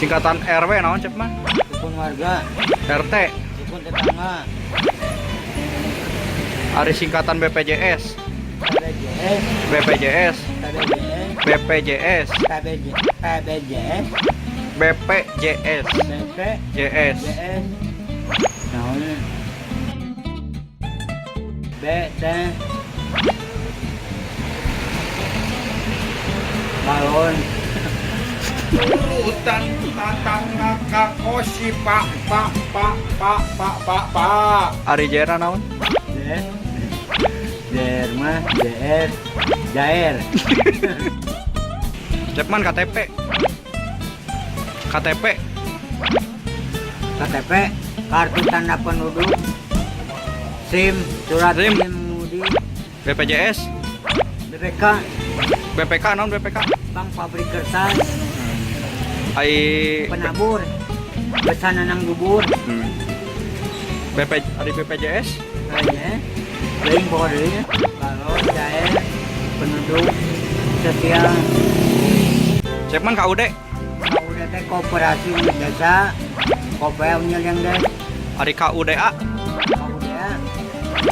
Singkatan RW naon cep mah? Rukun warga, RT. rukun tetangga, Ari singkatan BPJS. KBJS, BPJS. KBJS, BPJS. KBJS, BPJS. JS. BPJS, naon BT, balon, Hutan tatangga kakosi pak. Ari Jera naon? JR mah JR, Jair, Cep man KTP. KTP. KTP, kartu tanda penduduk, SIM, surat SIM. SIM mengemudi, BPJS. BPK, BPK naon BPK? bank pabrik kertas, Ai penabur, pesanan nang bubur, Ari BPJS. kayaknya, lain pokoknya, kalau Jair, penduduk, sosial, Cep man KUD. kalau udah teh koperasi desa, kopel yang deh, Ari KUDA.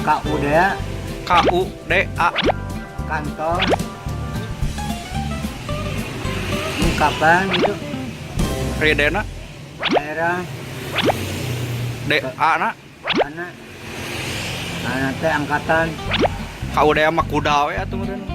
KUDA, KUDA. kantor, ungkapan gitu, Ridena. daerah, DA na. anak teh angkatan, KUDA mah kuda we atuh meureun.